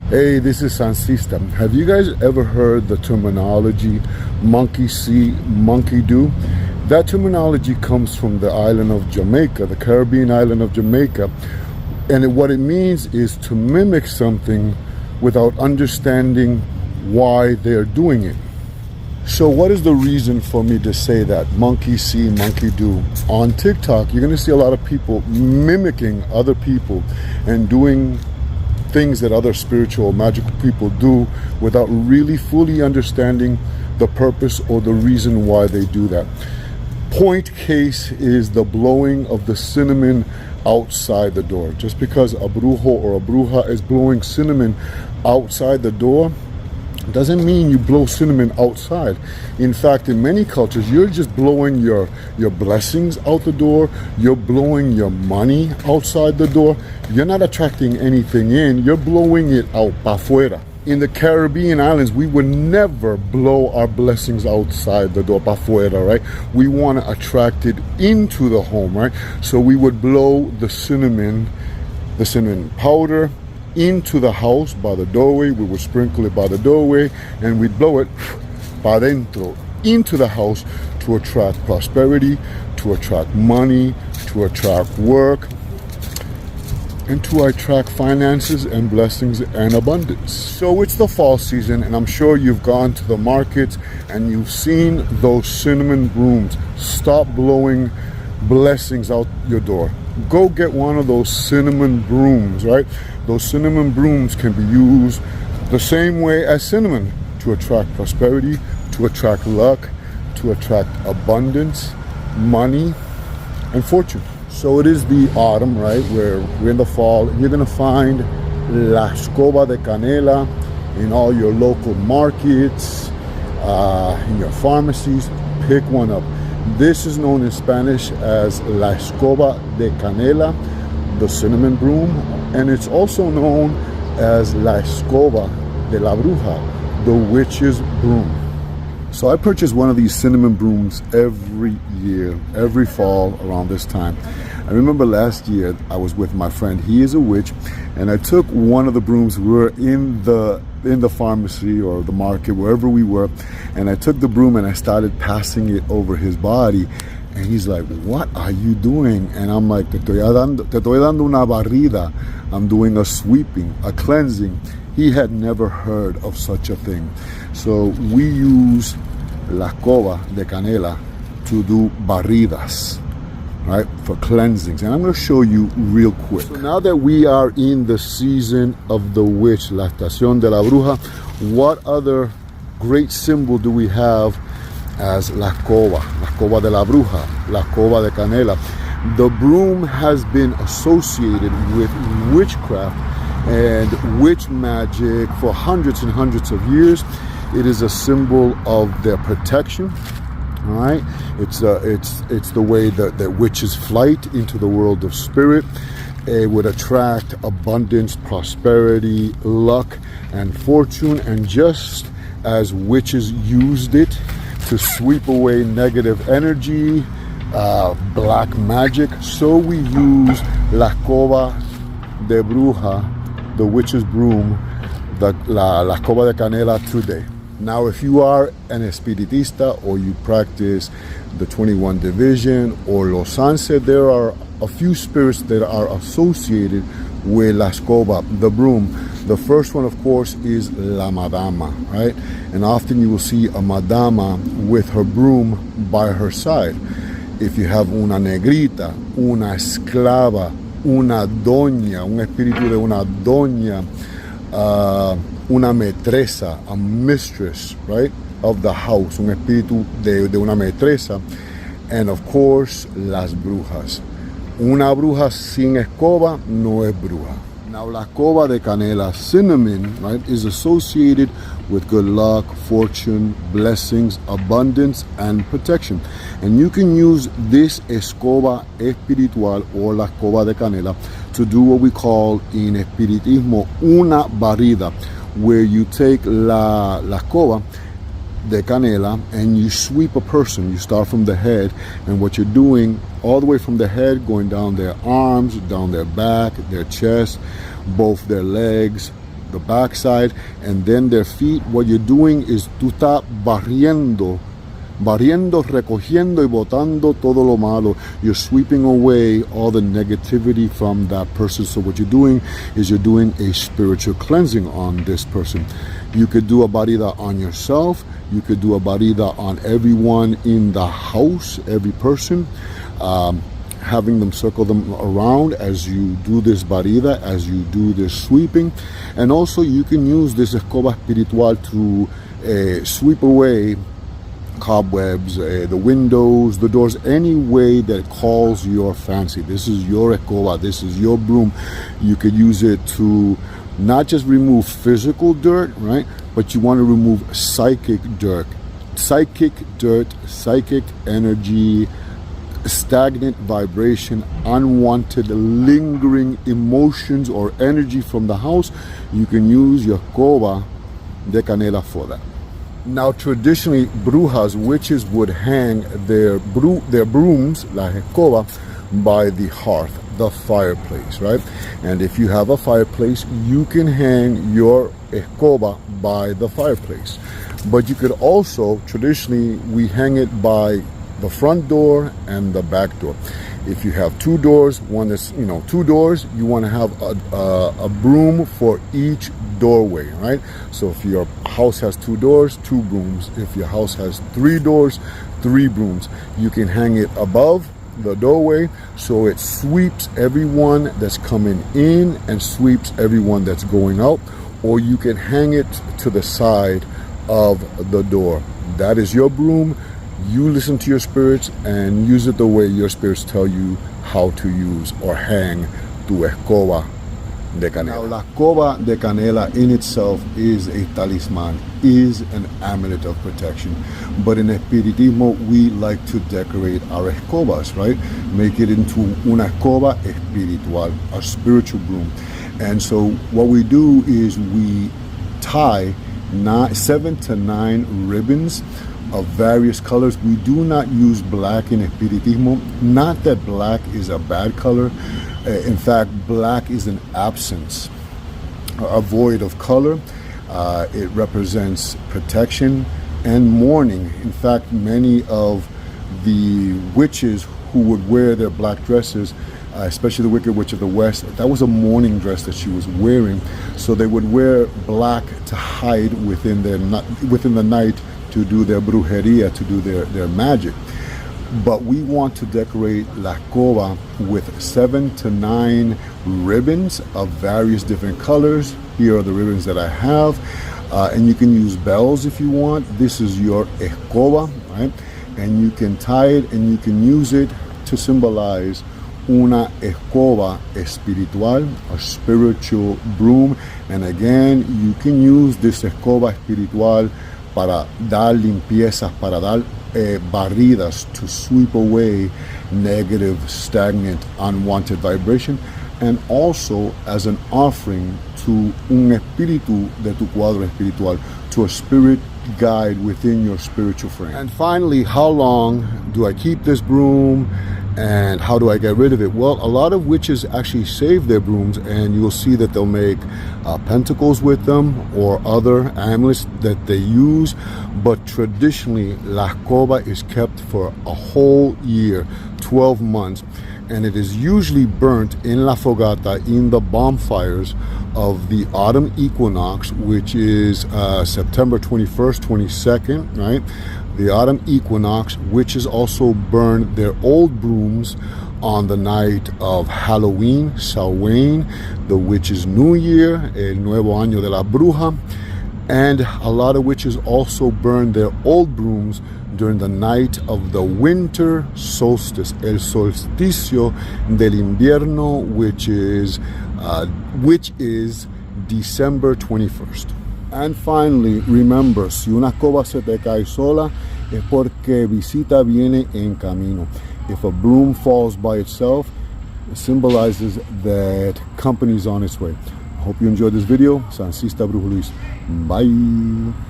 Hey, this is Sansista. Have you guys ever heard the terminology monkey see, monkey do? That terminology comes from the island of Jamaica, the Caribbean island of Jamaica. And what it means is to mimic something without understanding why they're doing it. So what is the reason for me to say that? Monkey see, monkey do. On TikTok, you're going to see a lot of people mimicking other people and doing things that other spiritual, magical people do without really fully understanding the purpose or the reason why they do that. Point case is the blowing of the cinnamon outside the door. Just because a brujo or a bruja is blowing cinnamon outside the door doesn't mean you blow cinnamon outside. In fact, in many cultures, you're just blowing your blessings out the door. You're blowing your money outside the door. You're not attracting anything in. You're blowing it out pa fuera. In the Caribbean islands, we would never blow our blessings outside the door pa fuera, right? We want to attract it into the home, right? So we would blow the cinnamon powder into the house by the doorway. We would sprinkle it by the doorway and we'd blow it pa dentro into the house to attract prosperity, to attract money, to attract work, and to attract finances and blessings and abundance. So it's the fall season, and I'm sure you've gone to the markets and you've seen those cinnamon brooms. Stop blowing blessings out your door. Go get one of those cinnamon brooms, right? Those cinnamon brooms can be used the same way as cinnamon to attract prosperity, to attract luck, to attract abundance, money, and fortune. So it is the autumn, right? We're in the fall. You're gonna find la escoba de canela in all your local markets, in your pharmacies. Pick one up. This is known in Spanish as la escoba de canela, the cinnamon broom, and it's also known as la escoba de la bruja, the witch's broom. So I purchase one of these cinnamon brooms every year, every fall around this time. I remember last year I was with my friend, he is a witch, and I took one of the brooms. We were in the pharmacy or the market, wherever we were, and I took the broom and I started passing it over his body. And he's like, "What are you doing?" And I'm like, te estoy dando una barrida. I'm doing a sweeping, a cleansing. He had never heard of such a thing. So we use la escoba de canela to do barridas, right, for cleansings. And I'm going to show you real quick. So now that we are in the season of the witch, la estación de la bruja, what other great symbol do we have as la escoba de la bruja, la escoba de canela? The broom has been associated with witchcraft and witch magic for hundreds and hundreds of years. It is a symbol of their protection. All right, it's the way that witches flight into the world of spirit. It would attract abundance, prosperity, luck, and fortune. And just as witches used it to sweep away negative energy, black magic, so we use la escoba de bruja, the witch's broom, la escoba de canela today. Now, if you are an espiritista or you practice the 21 division or Los Sanse, there are a few spirits that are associated with la escoba, the broom. The first one, of course, is la madama, right? And often you will see a madama with her broom by her side. If you have una negrita, una esclava, una doña, un espíritu de una doña, una maîtresa, a mistress, right, of the house, un espíritu de una maîtresa, and of course, las brujas. Una bruja sin escoba no es bruja. Now, la escoba de canela, cinnamon, right, is associated with good luck, fortune, blessings, abundance, and protection. And you can use this escoba espiritual or la escoba de canela to do what we call in espiritismo una barrida, where you take la escoba de canela and you sweep a person. You start from the head, and what you're doing all the way from the head, going down their arms, down their back, their chest, both their legs, the backside, and then their feet. What you're doing is tú estás barriendo, recogiendo y botando todo lo malo. You're sweeping away all the negativity from that person. So what you're doing is you're doing a spiritual cleansing on this person. You could do a barida on yourself. You could do a barida on everyone in the house, every person, having them circle them around as you do this barida, as you do this sweeping. And also you can use this escoba espiritual to sweep away cobwebs, the windows, the doors, any way that calls your fancy. This is your escoba, this is your broom. You could use it to not just remove physical dirt, right? But you want to remove psychic dirt, psychic energy, stagnant vibration, unwanted lingering emotions or energy from the house. You can use your escoba de canela for that. Now, traditionally, brujas, witches, would hang their brooms, la escoba, by the hearth, the fireplace, right? And if you have a fireplace, you can hang your escoba by the fireplace. But you could also, traditionally, we hang it by the front door and the back door. If you have two doors, one that's, two doors, you want to have a broom for each doorway, right? So if your house has two doors, two brooms. If your house has three doors, three brooms. You can hang it above the doorway so it sweeps everyone that's coming in and sweeps everyone that's going out. Or you can hang it to the side of the door. That is your broom. You listen to your spirits and use it the way your spirits tell you how to use or hang tu escoba de canela. Now, la escoba de canela in itself is a talisman, is an amulet of protection. But in Espiritismo, we like to decorate our escobas, right? Make it into una escoba espiritual, a spiritual broom. And so what we do is we tie 7 to 9 ribbons of various colors. We do not use black in Espiritismo. Not that black is a bad color. In fact, black is an absence, a void of color. It represents protection and mourning. In fact, many of the witches who would wear their black dresses, especially the Wicked Witch of the West, that was a mourning dress that she was wearing. So they would wear black to hide within the night, to do their brujeria, to do their magic. But we want to decorate la escoba with 7 to 9 ribbons of various different colors. Here are the ribbons that I have. And you can use bells if you want. This is your escoba, right? And you can tie it and you can use it to symbolize una escoba espiritual, a spiritual broom. And again, you can use this escoba espiritual para dar limpiezas, para dar barridas, to sweep away negative, stagnant, unwanted vibration, and also as an offering to un espíritu de tu cuadro espiritual, to a spirit guide within your spiritual frame. And finally, how long do I keep this broom and how do I get rid of it? Well, a lot of witches actually save their brooms, and you'll see that they'll make pentacles with them or other amulets that they use. But traditionally, la escoba is kept for a whole year, 12 months, and it is usually burnt in la fogata, in the bonfires of the autumn equinox, which is September 21st, 22nd, right? The autumn equinox, witches also burn their old brooms on the night of Halloween, Samhain, the witches' New Year, el Nuevo Año de la Bruja. And a lot of witches also burn their old brooms during the night of the winter solstice, el solsticio del invierno, which is December 21st. And finally, remember, si una escoba se te cae sola, es porque visita viene en camino. If a broom falls by itself, it symbolizes that company's on its way. I hope you enjoyed this video. Sancista Brujo Luis. Bye.